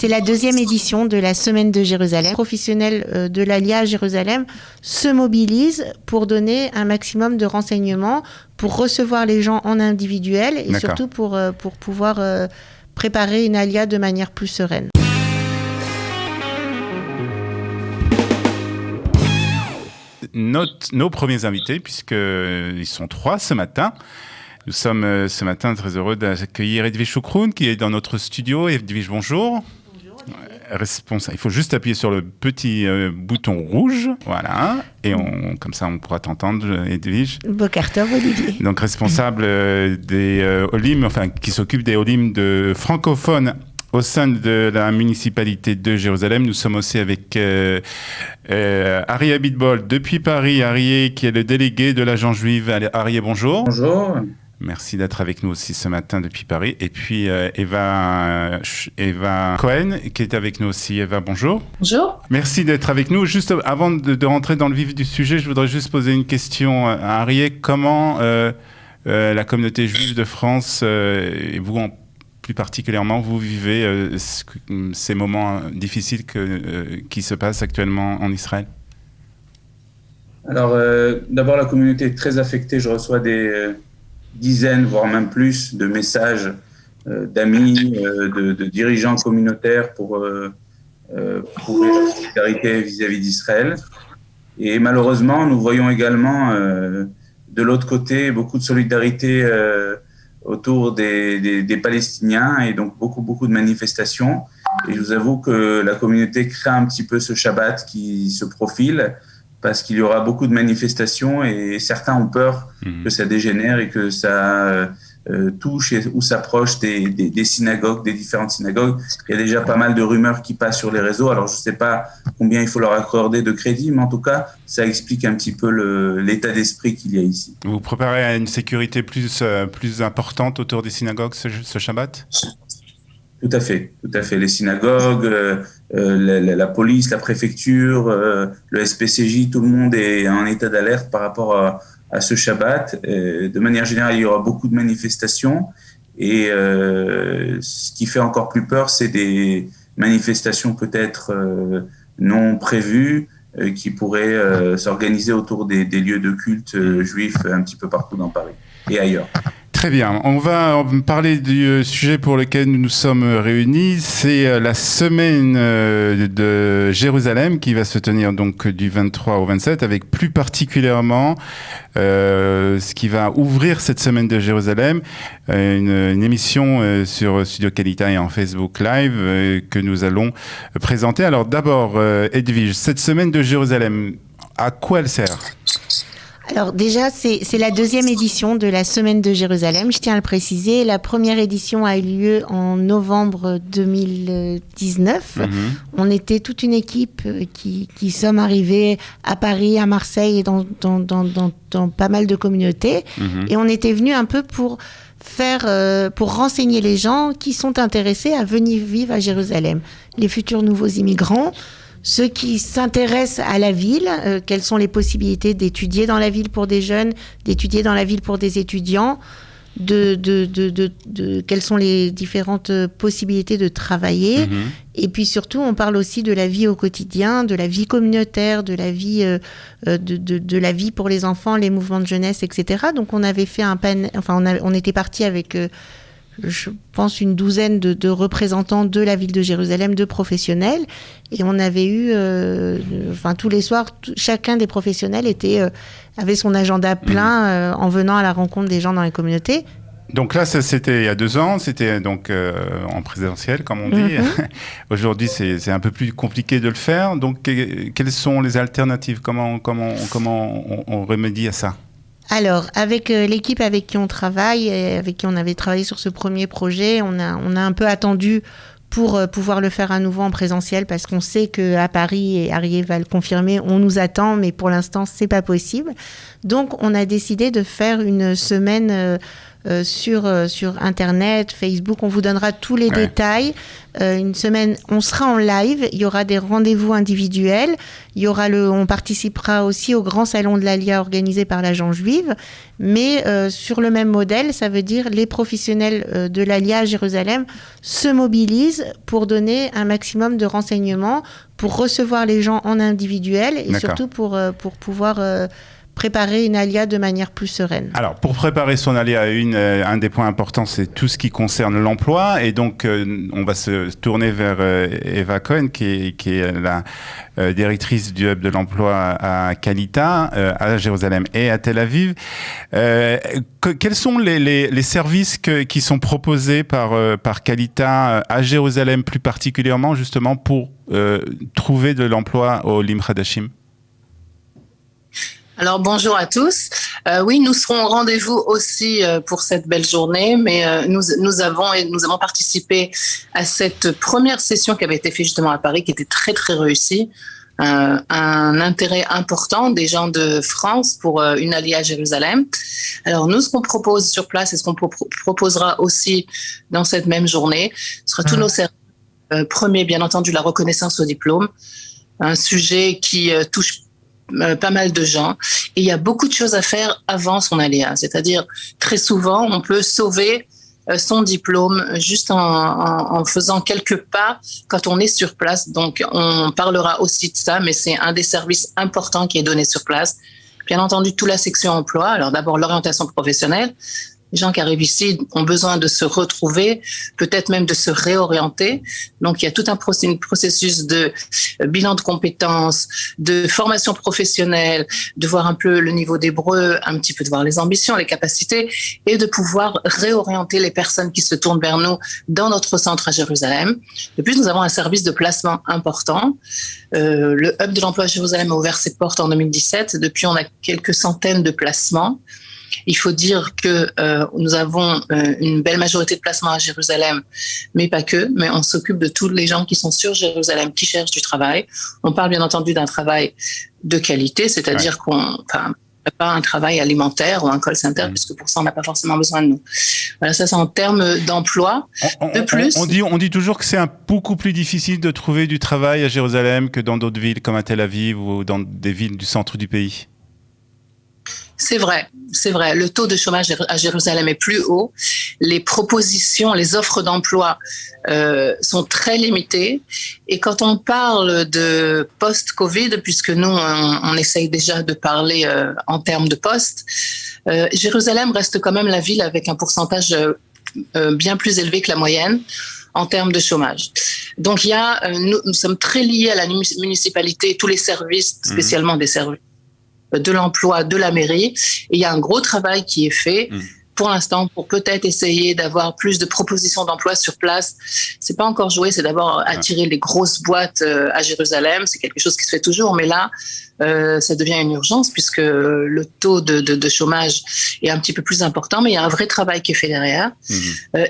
c'est la deuxième édition de la Semaine de Jérusalem. Les professionnels de l'Alia à Jérusalem se mobilisent pour donner un maximum de renseignements, pour recevoir les gens en individuel et surtout pour pouvoir préparer une Alia de manière plus sereine. Nos premiers invités, puisqu'ils sont 3 ce matin. Nous sommes ce matin très heureux d'accueillir Edwige Choukroun qui est dans notre studio. Edwige, bonjour. Bonjour. Il faut juste appuyer sur le petit bouton rouge, voilà, et comme ça on pourra t'entendre, Edwige. Boker Tov, Olivier. Donc responsable des Olim, qui s'occupe des Olim de francophones au sein de la municipalité de Jérusalem. Nous sommes aussi avec Arié Abitbol depuis Paris. Arié qui est le délégué de l'agence juive. Arié, bonjour. Bonjour. Merci d'être avec nous aussi ce matin depuis Paris. Et puis Eva Cohen qui est avec nous aussi. Eva, bonjour. Bonjour. Merci d'être avec nous. Juste avant de rentrer dans le vif du sujet, je voudrais juste poser une question à Arié. Comment la communauté juive de France, et vous plus particulièrement, vous vivez ces moments difficiles qui se passent actuellement en Israël? Alors, d'abord, la communauté est très affectée. Je reçois des dizaines, voire même plus, de messages d'amis, de dirigeants communautaires pour la solidarité vis-à-vis d'Israël. Et malheureusement, nous voyons également de l'autre côté beaucoup de solidarité autour des Palestiniens et donc beaucoup de manifestations. Et je vous avoue que la communauté craint un petit peu ce Shabbat qui se profile parce qu'il y aura beaucoup de manifestations et certains ont peur que ça dégénère et que ça touche ou s'approche des synagogues, des différentes synagogues. Il y a déjà pas mal de rumeurs qui passent sur les réseaux. Alors, je ne sais pas combien il faut leur accorder de crédit, mais en tout cas, ça explique un petit peu l'état d'esprit qu'il y a ici. Vous préparez à une sécurité plus importante autour des synagogues ce Shabbat ? Tout à fait. Les synagogues, la police, la préfecture, le SPCJ, tout le monde est en état d'alerte par rapport à ce Shabbat. De manière générale, il y aura beaucoup de manifestations et ce qui fait encore plus peur, c'est des manifestations peut-être non prévues qui pourraient s'organiser autour des lieux de culte juifs un petit peu partout dans Paris et ailleurs. Très bien. On va parler du sujet pour lequel nous nous sommes réunis. C'est la semaine de Jérusalem qui va se tenir donc du 23 au 27, avec plus particulièrement ce qui va ouvrir cette semaine de Jérusalem, une émission sur Studio Qualité et en Facebook Live que nous allons présenter. Alors d'abord, Edwige, cette semaine de Jérusalem, à quoi elle sert ? Alors déjà, c'est la deuxième édition de la Semaine de Jérusalem, je tiens à le préciser. La première édition a eu lieu en novembre 2019. On était toute une équipe qui sommes arrivés à Paris, à Marseille et dans pas mal de communautés. Et on était venus un peu pour renseigner les gens qui sont intéressés à venir vivre à Jérusalem. Les futurs nouveaux immigrants, ceux qui s'intéressent à la ville, quelles sont les possibilités d'étudier dans la ville pour des jeunes, d'étudier dans la ville pour des étudiants, quelles sont les différentes possibilités de travailler. Et puis surtout, on parle aussi de la vie au quotidien, de la vie communautaire, de la vie, de la vie pour les enfants, les mouvements de jeunesse, etc. Donc on avait fait on était parti avec je pense une douzaine de représentants de la ville de Jérusalem, de professionnels, et on avait eu, tous les soirs, chacun des professionnels avait son agenda plein en venant à la rencontre des gens dans les communautés. Donc là, ça, c'était il y a 2 ans, c'était donc en présentiel, comme on dit. Aujourd'hui, c'est un peu plus compliqué de le faire. Donc, quelles sont les alternatives ? Comment on remédie à ça ? Alors, avec l'équipe avec qui on travaille, et avec qui on avait travaillé sur ce premier projet, on a un peu attendu pour pouvoir le faire à nouveau en présentiel, parce qu'on sait qu'à Paris, et Arié va le confirmer, on nous attend, mais pour l'instant, c'est pas possible. Donc, on a décidé de faire une semaine sur Internet, Facebook. On vous donnera tous les détails. Une semaine, on sera en live. Il y aura des rendez-vous individuels. On participera aussi au grand salon de l'Alia organisé par l'Agence juive. Mais sur le même modèle, ça veut dire les professionnels de l'Alia à Jérusalem se mobilisent pour donner un maximum de renseignements, pour recevoir les gens en individuel et surtout pour pouvoir préparer une alia de manière plus sereine. Alors, pour préparer son alia, un des points importants, c'est tout ce qui concerne l'emploi. Et donc, on va se tourner vers Eva Cohen, qui est la directrice du Hub de l'emploi à Kalita, à Jérusalem et à Tel Aviv. Quels sont les services qui sont proposés par Kalita à Jérusalem, plus particulièrement, justement, pour trouver de l'emploi aux Olim Hadashim? Alors bonjour à tous. Oui, nous serons au rendez-vous aussi pour cette belle journée, mais nous avons participé à cette première session qui avait été faite justement à Paris, qui était très très réussie. Un intérêt important des gens de France pour une aliyah à Jérusalem. Alors nous, ce qu'on propose sur place et ce qu'on proposera aussi dans cette même journée, ce sera tous nos services. Premier, bien entendu, la reconnaissance au diplôme, un sujet qui touche pas mal de gens, et il y a beaucoup de choses à faire avant son aléa, c'est-à-dire très souvent on peut sauver son diplôme juste en faisant quelques pas quand on est sur place. Donc on parlera aussi de ça, mais c'est un des services importants qui est donné sur place. Bien entendu, toute la section emploi, alors d'abord l'orientation professionnelle. Les gens qui arrivent ici ont besoin de se retrouver, peut-être même de se réorienter. Donc, il y a tout un processus de bilan de compétences, de formation professionnelle, de voir un peu le niveau d'hébreu, un petit peu de voir les ambitions, les capacités, et de pouvoir réorienter les personnes qui se tournent vers nous dans notre centre à Jérusalem. De plus, nous avons un service de placement important. Le Hub de l'emploi à Jérusalem a ouvert ses portes en 2017. Depuis, on a quelques centaines de placements. Il faut dire que nous avons une belle majorité de placements à Jérusalem, mais pas que. Mais on s'occupe de tous les gens qui sont sur Jérusalem, qui cherchent du travail. On parle bien entendu d'un travail de qualité, c'est-à-dire qu'on n'a pas un travail alimentaire ou un call center, puisque pour ça, on n'a pas forcément besoin de nous. Voilà, ça c'est en termes d'emploi. De plus, on dit toujours que c'est beaucoup plus difficile de trouver du travail à Jérusalem que dans d'autres villes comme à Tel Aviv ou dans des villes du centre du pays. C'est vrai. Le taux de chômage à Jérusalem est plus haut. Les propositions, les offres d'emploi sont très limitées. Et quand on parle de post-Covid, puisque nous, on essaye déjà de parler en termes de poste, Jérusalem reste quand même la ville avec un pourcentage bien plus élevé que la moyenne en termes de chômage. Donc, nous sommes très liés à la municipalité, tous les services, spécialement des services de l'emploi de la mairie, et il y a un gros travail qui est fait pour l'instant pour peut-être essayer d'avoir plus de propositions d'emploi sur place. C'est pas encore joué, c'est d'abord attirer les grosses boîtes à Jérusalem, c'est quelque chose qui se fait toujours, mais là ça devient une urgence puisque le taux de chômage est un petit peu plus important, mais il y a un vrai travail qui est fait derrière.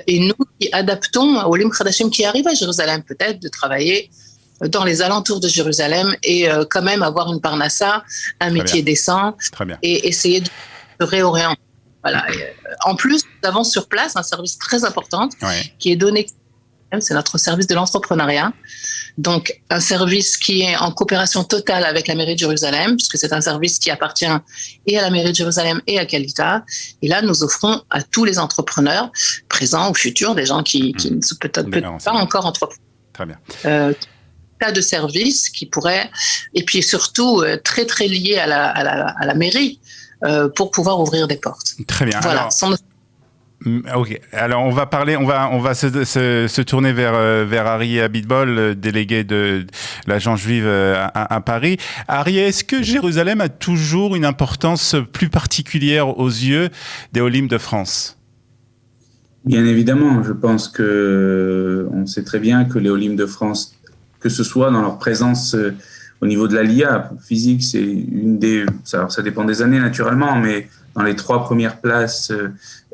Et nous qui adaptons aux Olim Hadashim qui arrivent à Jérusalem, peut-être de travailler dans les alentours de Jérusalem et quand même avoir une parnassa, un métier décent et essayer de se réorienter. Voilà. En plus, nous avons sur place un service très important qui est donné, c'est notre service de l'entrepreneuriat. Donc, un service qui est en coopération totale avec la mairie de Jérusalem, puisque c'est un service qui appartient et à la mairie de Jérusalem et à Kalita. Et là, nous offrons à tous les entrepreneurs, présents ou futurs, des gens qui ne sont peut-être pas encore entrepreneurs. Très bien. De services qui pourraient, et puis surtout très très liés à la mairie pour pouvoir ouvrir des portes. Très bien. Voilà. Ok. Alors on va se tourner vers Ari Abitbol, délégué de l'agence juive à Paris. Ari, est-ce que Jérusalem a toujours une importance plus particulière aux yeux des Olim de France? Bien évidemment, je pense que on sait très bien que les Olim de France, que ce soit dans leur présence au niveau de l'Alia physique, c'est une des... Alors ça dépend des années naturellement, mais dans les 3 premières places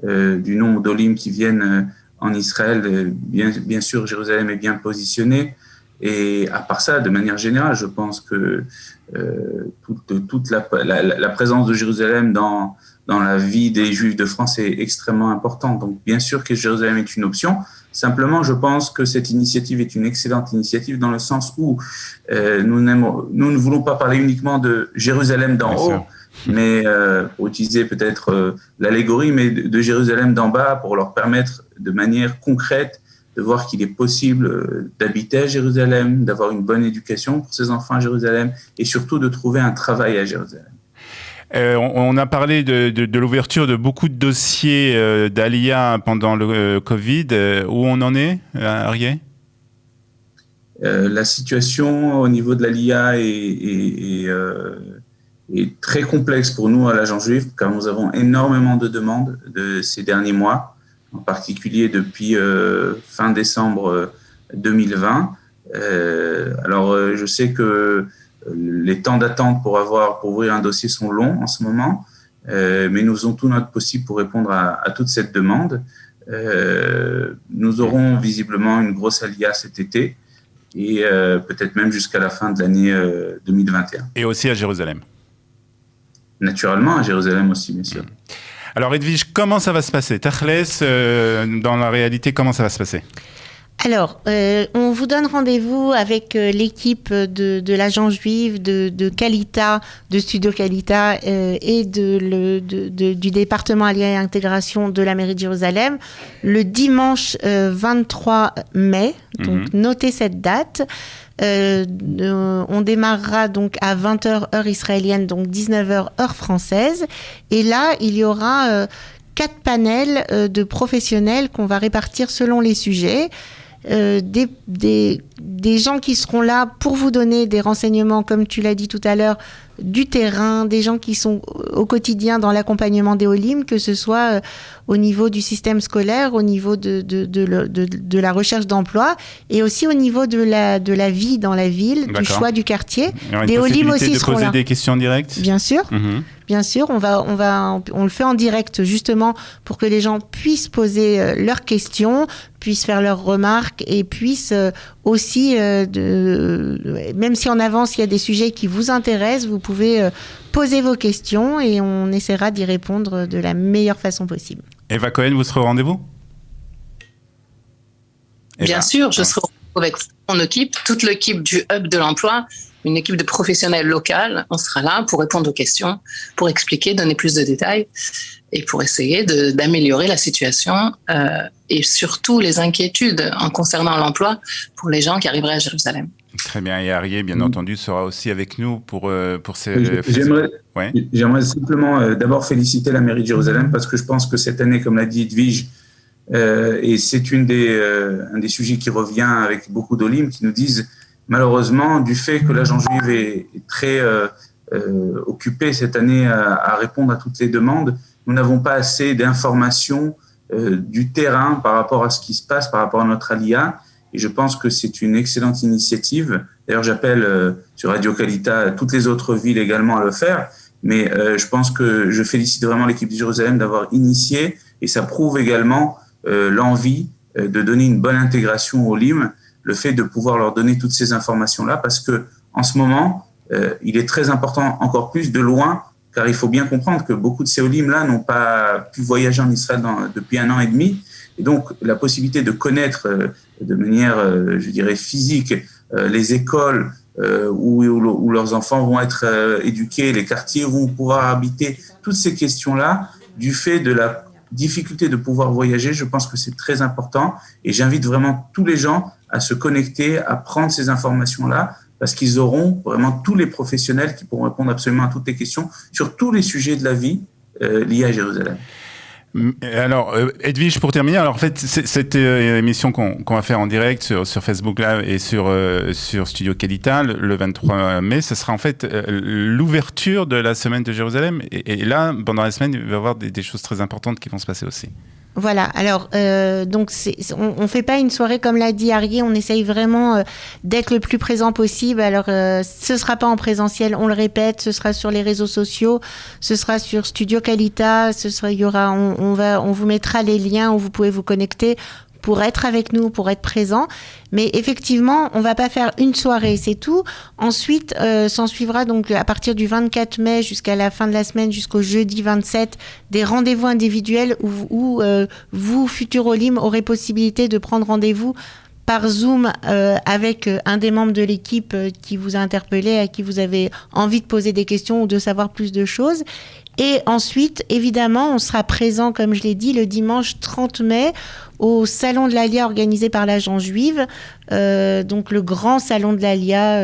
du nombre d'Olim qui viennent en Israël, bien sûr Jérusalem est bien positionnée. Et à part ça, de manière générale, je pense que toute la présence de Jérusalem dans la vie des Juifs de France est extrêmement importante. Donc, bien sûr que Jérusalem est une option. Simplement, je pense que cette initiative est une excellente initiative dans le sens où nous ne voulons pas parler uniquement de Jérusalem d'en haut, mais pour utiliser peut-être l'allégorie, mais de Jérusalem d'en bas pour leur permettre de manière concrète de voir qu'il est possible d'habiter à Jérusalem, d'avoir une bonne éducation pour ses enfants à Jérusalem et surtout de trouver un travail à Jérusalem. On a parlé de l'ouverture de beaucoup de dossiers d'Aliyah pendant le Covid. Où on en est, Arié ? La situation au niveau de l'Aliyah est très complexe pour nous à l'Agence juive, car nous avons énormément de demandes de ces derniers mois, en particulier depuis fin décembre 2020. Alors, je sais que les temps d'attente pour ouvrir un dossier sont longs en ce moment, mais nous faisons tout notre possible pour répondre à toute cette demande. Nous aurons visiblement une grosse Aliyah cet été et peut-être même jusqu'à la fin de l'année 2021. Et aussi à Jérusalem. Naturellement, à Jérusalem aussi, bien sûr. Alors Edwige, comment ça va se passer ? Tachlès, dans la réalité, comment ça va se passer ? Alors, on vous donne rendez-vous avec l'équipe de l'agence juive, de Kalita, de Studio Kalita et du département Aliyah et Intégration de la mairie de Jérusalem le dimanche 23 mai. Donc, notez cette date. On démarrera donc à 20h heure israélienne, donc 19h heure française. Et là, il y aura 4 panels de professionnels qu'on va répartir selon les sujets. Des gens qui seront là pour vous donner des renseignements, comme tu l'as dit tout à l'heure, du terrain, des gens qui sont au quotidien dans l'accompagnement des Olim, que ce soit au niveau du système scolaire, au niveau de la recherche d'emploi et aussi au niveau de la vie dans la ville, du choix du quartier. Des Olim aussi seront là. Poser des questions directes ? Bien sûr. Bien sûr, on le fait en direct justement pour que les gens puissent poser leurs questions, puissent faire leurs remarques et puissent aussi, même si en avance il y a des sujets qui vous intéressent, vous pouvez poser vos questions et on essaiera d'y répondre de la meilleure façon possible. Eva Cohen, vous serez au rendez-vous ? Bien sûr, je serai au rendez-vous avec mon équipe, toute l'équipe du Hub de l'emploi, une équipe de professionnels locaux. On sera là pour répondre aux questions, pour expliquer, donner plus de détails et pour essayer d'améliorer la situation et surtout les inquiétudes en concernant l'emploi pour les gens qui arriveraient à Jérusalem. Très bien, et Arié, bien entendu, sera aussi avec nous pour ces... J'aimerais simplement d'abord féliciter la mairie de Jérusalem parce que je pense que cette année, comme l'a dit Edwige, et c'est un des sujets qui revient avec beaucoup d'Olim qui nous disent malheureusement, du fait que l'agence juive est très occupée cette année à répondre à toutes les demandes, nous n'avons pas assez d'informations du terrain par rapport à ce qui se passe, par rapport à notre Aliyah. Et je pense que c'est une excellente initiative. D'ailleurs, j'appelle sur Radio Kalita toutes les autres villes également à le faire. Mais je pense que je félicite vraiment l'équipe de Jérusalem d'avoir initié. Et ça prouve également l'envie de donner une bonne intégration aux LIM, le fait de pouvoir leur donner toutes ces informations-là, parce que en ce moment, il est très important, encore plus de loin, car il faut bien comprendre que beaucoup de ces Olim-là n'ont pas pu voyager en Israël depuis 1 an et demi. Et donc, la possibilité de connaître de manière, je dirais, physique, les écoles où leurs enfants vont être éduqués, les quartiers où vont pouvoir habiter, toutes ces questions-là, du fait de la difficulté de pouvoir voyager, je pense que c'est très important. Et j'invite vraiment tous les gens à se connecter, à prendre ces informations-là, parce qu'ils auront vraiment tous les professionnels qui pourront répondre absolument à toutes les questions sur tous les sujets de la vie liés à Jérusalem. Alors, Edwige, pour terminer, alors en fait, cette émission qu'on va faire en direct sur Facebook Live et sur Studio Kalita le 23 mai, ce sera en fait l'ouverture de la semaine de Jérusalem. Et là, pendant la semaine, il va y avoir des choses très importantes qui vont se passer aussi. Voilà, alors donc on fait pas une soirée comme l'a dit Arié, on essaye vraiment d'être le plus présent possible. Alors ce sera pas en présentiel, on le répète, ce sera sur les réseaux sociaux, ce sera sur Studio Kalita, on vous mettra les liens où vous pouvez vous connecter pour être avec nous, pour être présent. Mais effectivement, on va pas faire une soirée, c'est tout. Ensuite, s'en suivra donc à partir du 24 mai jusqu'à la fin de la semaine, jusqu'au jeudi 27, des rendez-vous individuels où vous, futurs Olim, aurez possibilité de prendre rendez-vous par Zoom avec un des membres de l'équipe qui vous a interpellé, à qui vous avez envie de poser des questions ou de savoir plus de choses. Et ensuite, évidemment, on sera présent, comme je l'ai dit, le dimanche 30 mai au Salon de l'Alia organisé par l'Agence Juive. Donc le grand Salon de l'Alia,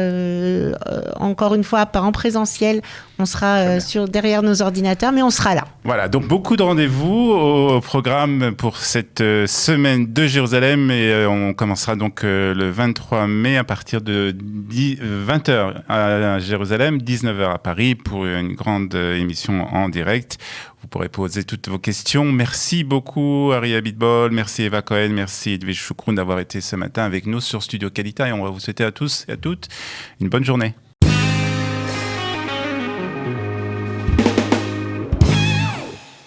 encore une fois, pas en présentiel. On sera derrière nos ordinateurs, mais on sera là. Voilà, donc beaucoup de rendez-vous au programme pour cette semaine de Jérusalem. Et on commencera donc le 23 mai à partir de 20h à Jérusalem, 19h à Paris pour une grande émission en direct. Vous pourrez poser toutes vos questions. Merci beaucoup, Ari Abitbol. Merci, Eva Cohen. Merci, Edwige Choukroun d'avoir été ce matin avec nous sur Studio Kalita. Et on va vous souhaiter à tous et à toutes une bonne journée.